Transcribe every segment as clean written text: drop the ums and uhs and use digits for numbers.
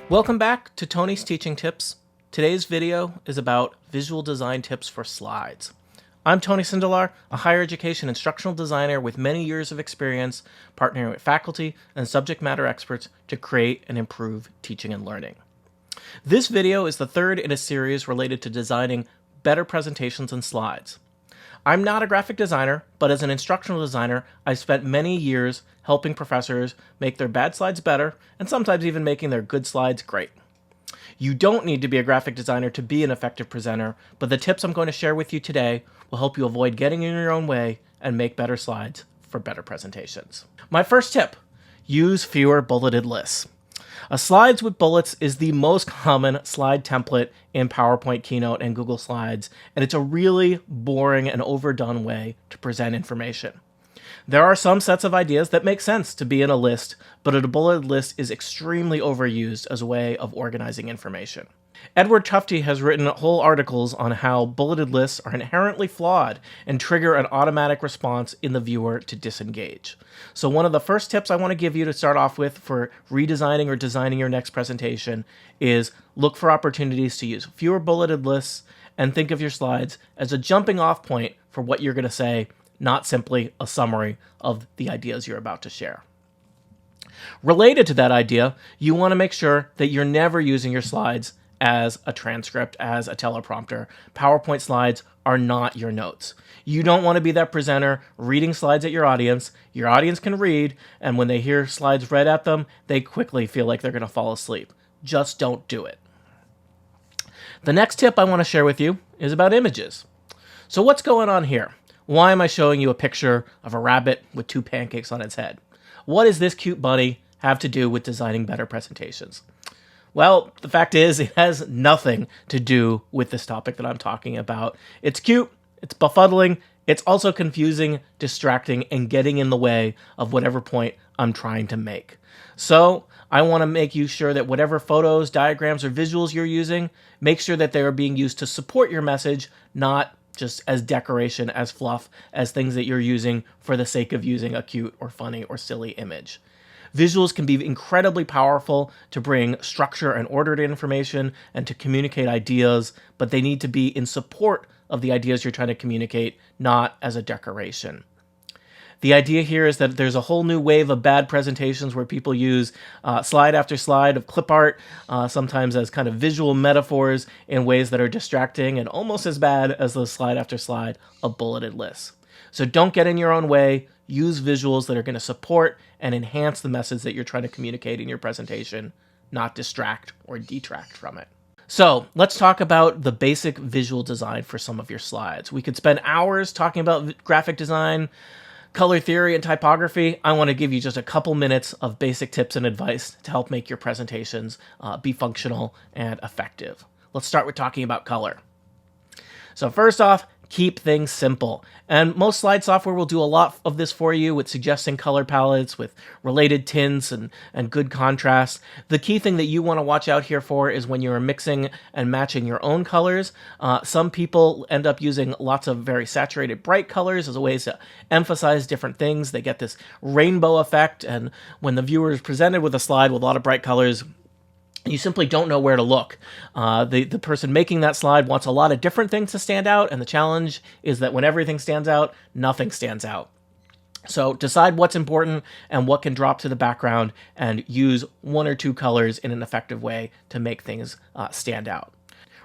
Welcome back to Tony's Teaching Tips. Today's video is about visual design tips for slides. I'm Tony Sindelar, a higher education instructional designer with many years of experience partnering with faculty and subject matter experts to create and improve teaching and learning. This video is the third in a series related to designing better presentations and slides. I'm not a graphic designer, but as an instructional designer, I've spent many years helping professors make their bad slides better and sometimes even making their good slides great. You don't need to be a graphic designer to be an effective presenter, but the tips I'm going to share with you today will help you avoid getting in your own way and make better slides for better presentations. My first tip, use fewer bulleted lists. A slides with bullets is the most common slide template in PowerPoint, Keynote, and Google Slides, and it's a really boring and overdone way to present information. There are some sets of ideas that make sense to be in a list, but a bulleted list is extremely overused as a way of organizing information. Edward Tufte has written whole articles on how bulleted lists are inherently flawed and trigger an automatic response in the viewer to disengage. So one of the first tips I want to give you to start off with for redesigning or designing your next presentation is look for opportunities to use fewer bulleted lists and think of your slides as a jumping off point for what you're going to say, not simply a summary of the ideas you're about to share. Related to that idea, you want to make sure that you're never using your slides as a transcript, as a teleprompter. PowerPoint slides are not your notes. You don't want to be that presenter reading slides at your audience. Your audience can read, and when they hear slides read at them, they quickly feel like they're going to fall asleep. Just don't do it. The next tip I want to share with you is about images. So what's going on here? Why am I showing you a picture of a rabbit with two pancakes on its head? What does this cute bunny have to do with designing better presentations? Well, the fact is, it has nothing to do with this topic that I'm talking about. It's cute, it's befuddling, it's also confusing, distracting, and getting in the way of whatever point I'm trying to make. So I want to make you sure that whatever photos, diagrams, or visuals you're using, make sure that they are being used to support your message, not just as decoration, as fluff, as things that you're using for the sake of using a cute or funny or silly image. Visuals can be incredibly powerful to bring structure and order to information and to communicate ideas, but they need to be in support of the ideas you're trying to communicate, not as a decoration. The idea here is that there's a whole new wave of bad presentations where people use slide after slide of clip art, sometimes as kind of visual metaphors in ways that are distracting and almost as bad as the slide after slide of bulleted lists. So don't get in your own way. Use visuals that are going to support and enhance the message that you're trying to communicate in your presentation, not distract or detract from it. So let's talk about the basic visual design for some of your slides. We could spend hours talking about graphic design, color theory, and typography. I want to give you just a couple minutes of basic tips and advice to help make your presentations be functional and effective. Let's start with talking about color. So first off, keep things simple. And most slide software will do a lot of this for you with suggesting color palettes with related tints and good contrast. The key thing that you want to watch out here for is when you're mixing and matching your own colors. Some people end up using lots of very saturated bright colors as a way to emphasize different things. They get this rainbow effect, and when the viewer is presented with a slide with a lot of bright colors, you simply don't know where to look. The person making that slide wants a lot of different things to stand out, and the challenge is that when everything stands out, nothing stands out. So decide what's important and what can drop to the background, and use one or two colors in an effective way to make things stand out.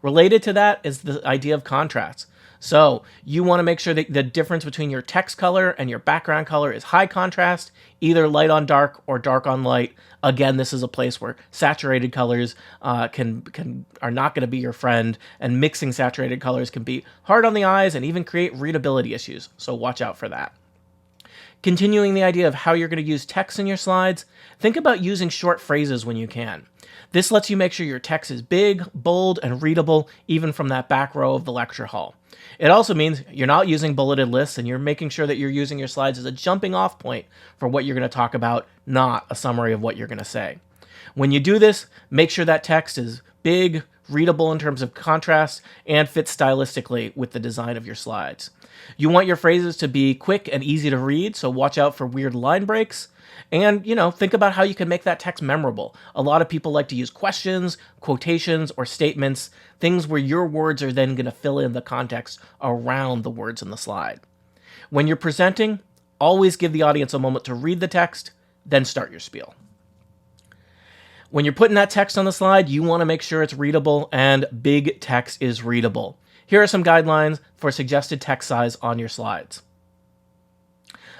Related to that is the idea of contrast. So you want to make sure that the difference between your text color and your background color is high contrast, either light on dark or dark on light. Again, this is a place where saturated colors are not going to be your friend, and mixing saturated colors can be hard on the eyes and even create readability issues. So watch out for that. Continuing the idea of how you're going to use text in your slides, think about using short phrases when you can. This lets you make sure your text is big, bold, and readable even from that back row of the lecture hall. It also means you're not using bulleted lists, and you're making sure that you're using your slides as a jumping off point for what you're going to talk about, not a summary of what you're going to say. When you do this, make sure that text is big, readable in terms of contrast, and fits stylistically with the design of your slides. You want your phrases to be quick and easy to read, so watch out for weird line breaks. And, think about how you can make that text memorable. A lot of people like to use questions, quotations, or statements, things where your words are then going to fill in the context around the words in the slide. When you're presenting, always give the audience a moment to read the text, then start your spiel. When you're putting that text on the slide, you want to make sure it's readable, and big text is readable. Here are some guidelines for suggested text size on your slides.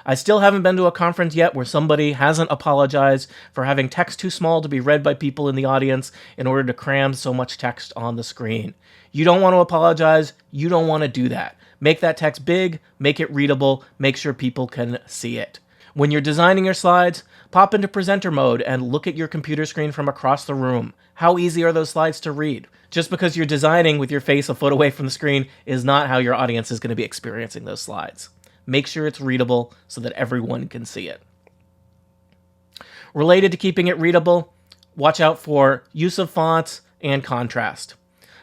I still haven't been to a conference yet where somebody hasn't apologized for having text too small to be read by people in the audience in order to cram so much text on the screen. You don't want to apologize. You don't want to do that. Make that text big, make it readable, make sure people can see it. When you're designing your slides, pop into presenter mode and look at your computer screen from across the room. How easy are those slides to read? Just because you're designing with your face a foot away from the screen is not how your audience is going to be experiencing those slides. Make sure it's readable so that everyone can see it. Related to keeping it readable, watch out for use of fonts and contrast.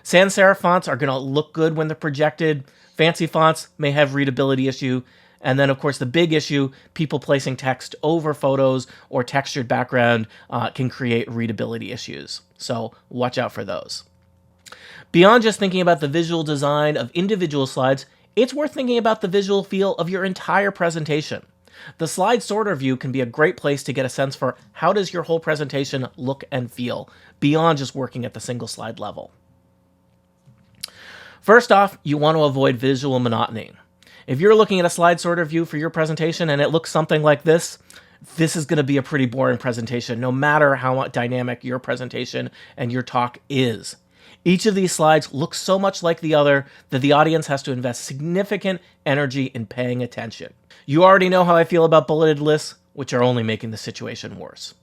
Sans serif fonts are going to look good when they're projected. Fancy fonts may have readability issue. And then, of course, the big issue, people placing text over photos or textured background can create readability issues. So watch out for those. Beyond just thinking about the visual design of individual slides, it's worth thinking about the visual feel of your entire presentation. The slide sorter view can be a great place to get a sense for how does your whole presentation look and feel, beyond just working at the single slide level. First off, you want to avoid visual monotony. If you're looking at a slide sorter view for your presentation and it looks something like this is going to be a pretty boring presentation, no matter how dynamic your presentation and your talk is. Each of these slides looks so much like the other that the audience has to invest significant energy in paying attention. You already know how I feel about bulleted lists, which are only making the situation worse.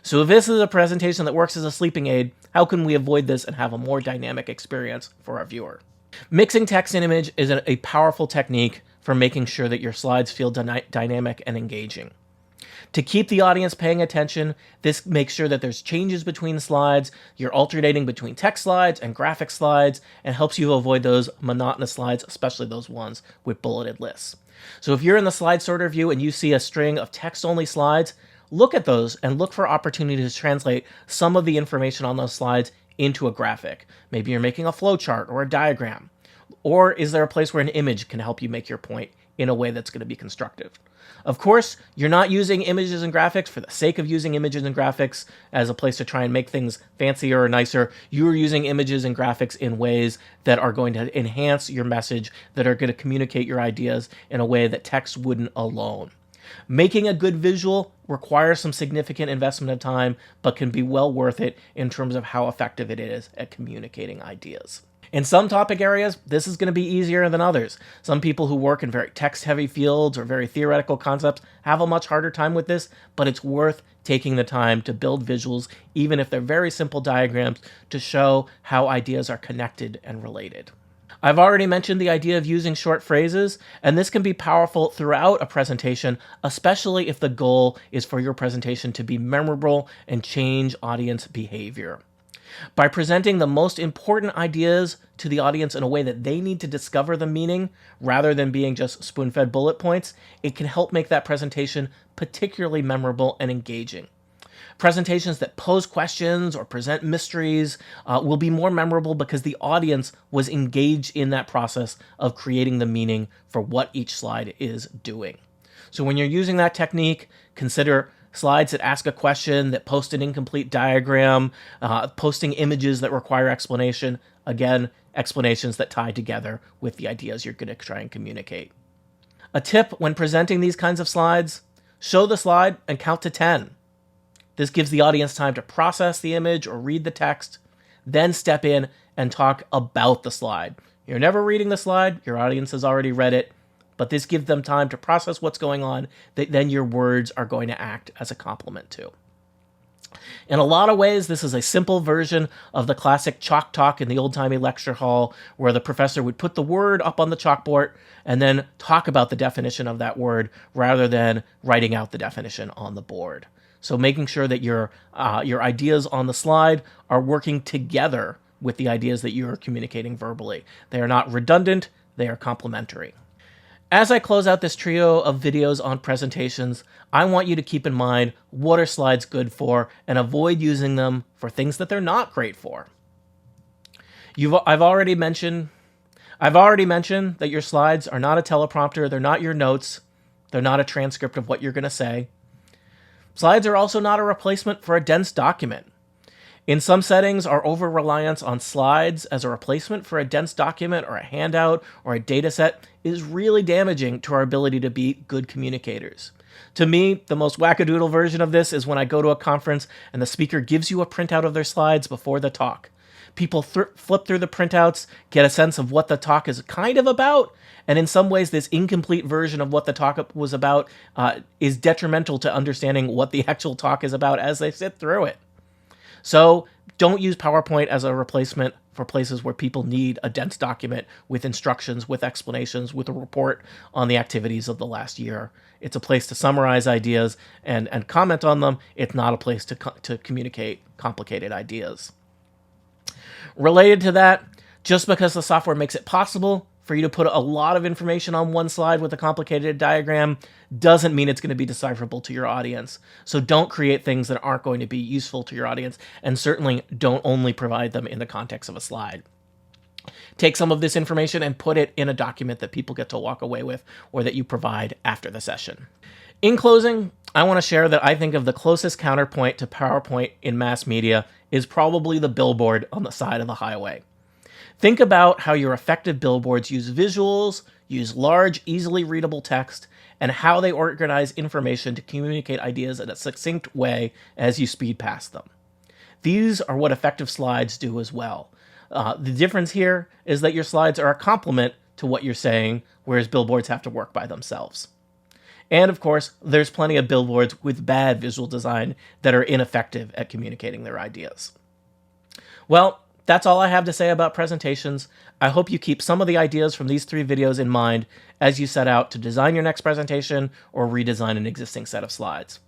So if this is a presentation that works as a sleeping aid, how can we avoid this and have a more dynamic experience for our viewer? Mixing text and image is a powerful technique for making sure that your slides feel dynamic and engaging. To keep the audience paying attention, this makes sure that there's changes between slides, you're alternating between text slides and graphic slides, and helps you avoid those monotonous slides, especially those ones with bulleted lists. So if you're in the slide sorter view and you see a string of text-only slides, look at those and look for opportunities to translate some of the information on those slides into a graphic. Maybe you're making a flowchart or a diagram. Or is there a place where an image can help you make your point in a way that's going to be constructive? Of course, you're not using images and graphics for the sake of using images and graphics as a place to try and make things fancier or nicer. You're using images and graphics in ways that are going to enhance your message, that are going to communicate your ideas in a way that text wouldn't alone. Making a good visual requires some significant investment of time, but can be well worth it in terms of how effective it is at communicating ideas. In some topic areas, this is going to be easier than others. Some people who work in very text-heavy fields or very theoretical concepts have a much harder time with this, but it's worth taking the time to build visuals, even if they're very simple diagrams, to show how ideas are connected and related. I've already mentioned the idea of using short phrases, and this can be powerful throughout a presentation, especially if the goal is for your presentation to be memorable and change audience behavior. By presenting the most important ideas to the audience in a way that they need to discover the meaning, rather than being just spoon-fed bullet points, it can help make that presentation particularly memorable and engaging. Presentations that pose questions or present mysteries will be more memorable because the audience was engaged in that process of creating the meaning for what each slide is doing. So when you're using that technique, consider slides that ask a question, that post an incomplete diagram, posting images that require explanation. Again, explanations that tie together with the ideas you're going to try and communicate. A tip when presenting these kinds of slides, show the slide and count to 10. This gives the audience time to process the image or read the text, then step in and talk about the slide. You're never reading the slide, your audience has already read it, but this gives them time to process what's going on that then your words are going to act as a complement to. In a lot of ways, this is a simple version of the classic chalk talk in the old-timey lecture hall, where the professor would put the word up on the chalkboard and then talk about the definition of that word rather than writing out the definition on the board. So making sure that your ideas on the slide are working together with the ideas that you're communicating verbally. They are not redundant, they are complementary. As I close out this trio of videos on presentations, I want you to keep in mind what are slides good for and avoid using them for things that they're not great for. I've already mentioned that your slides are not a teleprompter, they're not your notes, they're not a transcript of what you're going to say. Slides are also not a replacement for a dense document. In some settings, our over-reliance on slides as a replacement for a dense document or a handout or a data set is really damaging to our ability to be good communicators. To me, the most wackadoodle version of this is when I go to a conference and the speaker gives you a printout of their slides before the talk. People flip through the printouts, get a sense of what the talk is kind of about, and in some ways this incomplete version of what the talk was about is detrimental to understanding what the actual talk is about as they sit through it. So don't use PowerPoint as a replacement for places where people need a dense document with instructions, with explanations, with a report on the activities of the last year. It's a place to summarize ideas and comment on them. It's not a place to communicate complicated ideas. Related to that, just because the software makes it possible for you to put a lot of information on one slide with a complicated diagram doesn't mean it's going to be decipherable to your audience. So don't create things that aren't going to be useful to your audience, and certainly don't only provide them in the context of a slide. Take some of this information and put it in a document that people get to walk away with or that you provide after the session. In closing, I want to share that I think of the closest counterpoint to PowerPoint in mass media is probably the billboard on the side of the highway. Think about how your effective billboards use visuals, use large, easily readable text, and how they organize information to communicate ideas in a succinct way as you speed past them. These are what effective slides do as well. The difference here is that your slides are a complement to what you're saying, whereas billboards have to work by themselves. And of course, there's plenty of billboards with bad visual design that are ineffective at communicating their ideas. Well, that's all I have to say about presentations. I hope you keep some of the ideas from these 3 videos in mind as you set out to design your next presentation or redesign an existing set of slides.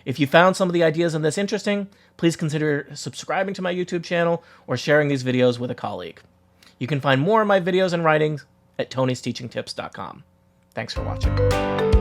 If you found some of the ideas in this interesting, please consider subscribing to my YouTube channel or sharing these videos with a colleague. You can find more of my videos and writings at Tony'sTeachingTips.com. Thanks for watching.